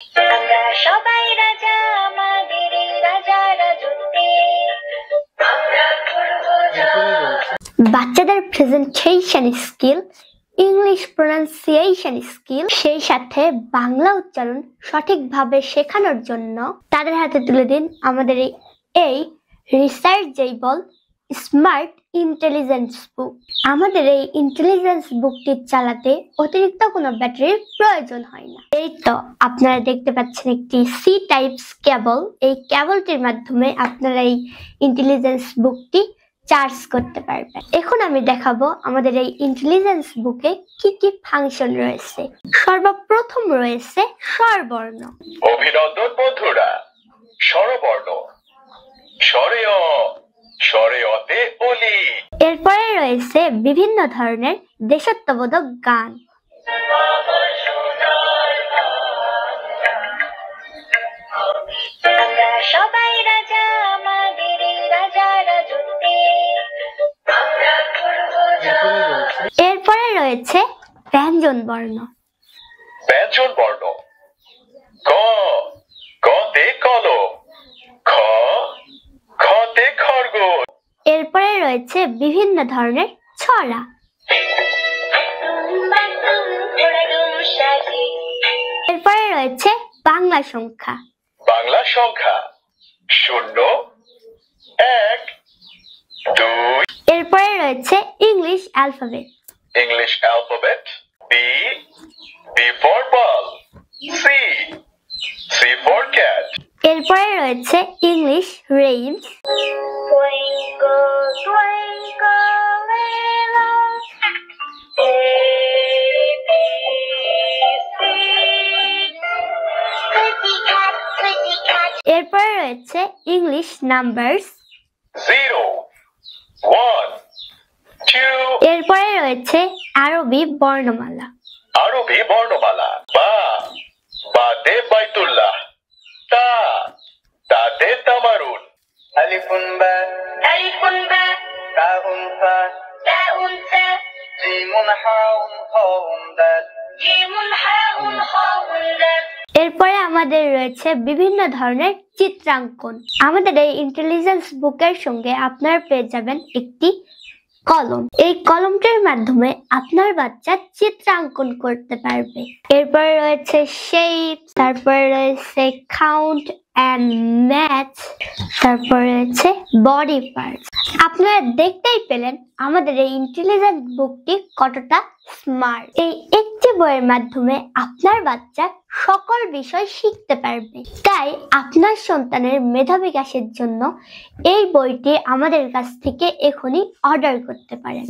আমরা সবাই রাজা, আমাদের এই রাজা রাজত্বে আমরা করব জয়। বাচ্চাদের presentation skill, English pronunciation skill, সেই সাথে বাংলা উচ্চারণ সঠিকভাবে শেখানোর জন্য তাদের হাতে তুলে দিন আমাদের এই রিসার্চেবল স্মার্ট ইন্টেলিজেন্স বুক। আমাদের এই ইন্টেলিজেন্স বুকটি চালাতে অতিরিক্ত কোনো ব্যাটারির প্রয়োজন হয় না। এই তো আপনারা দেখতে পাচ্ছেন একটি সি টাইপস কেবল। এই কেবলটির মাধ্যমে আপনারা এই ইন্টেলিজেন্স বুকটি চার্জ করতে পারবেন। এখন আমি দেখাবো আমাদের এই ইন্টেলিজেন্স বুকে কি কি ফাংশন রয়েছে। সর্বপ্রথম রয়েছে স্বরবর্ণ। অভিনন্দন বন্ধুরা, স্বরবর্ণ স্বরেয় স্বরেয়তে অলি। এরপরে রয়েছে বিভিন্ন ধরনের দেশাত্মবোধক গান। আমরা সবাই রাজা, আমাদের এই রাজা রাজত্বে আমরা করব জয়। এরপরে রয়েছে ব্যঞ্জন বর্ণ। ব্যঞ্জন বর্ণ ক, কতে কলম, খ, খতে খরগোশ। এরপরে রয়েছে বিভিন্ন ধরনের ছড়া। এরপরে রয়েছে বাংলা সংখ্যা। বাংলা সংখ্যা 0, 1, 2। এরপরে রয়েছে English alphabet. English alphabet B, B for ball, C, C for cat। এরপরে রয়েছে ইংলিশ রেইমস। এরপরে রয়েছে ইংলিশ নাম্বারস। 0, 1, 2। এরপরে রয়েছে আরবি বর্ণমালা। আরবি বর্ণমালা বা, বাতে বাইতুল্লাহ, তা, তাতে তামারুন। ألف باء ألف باء تاء ثاء تاء ثاء جيم حاء خاء دال جيم حاء خاء دال। এরপরে আমাদের রয়েছে বিভিন্ন ধরনের চিত্রাঙ্কন। আমাদের এই ইন্টেলিজেন্স বুকের সঙ্গে আপনারা পেয়ে যাবেন একটি কলম। এই কলমটির মাধ্যমে আপনার বাচ্চা চিত্রাঙ্কন করতে পারবে। এরপরে রয়েছে শেপ, তারপরে রয়েছে কাউন্ট এন্ড ম্যাথ, তারপরে রয়েছে বডি পার্টস। আপনারা দেখতেই পেলেন আমাদের এই ইন্টেলিজেন্ট বুকটি কতটা স্মার্ট। এই একটি বইয়ের মাধ্যমে আপনার বাচ্চা সকল বিষয় শিখতে পারবে। তাই আপনার সন্তানের মেধা বিকাশের জন্য এই বইটি আমাদের কাছ থেকে এখনই অর্ডার করতে পারেন।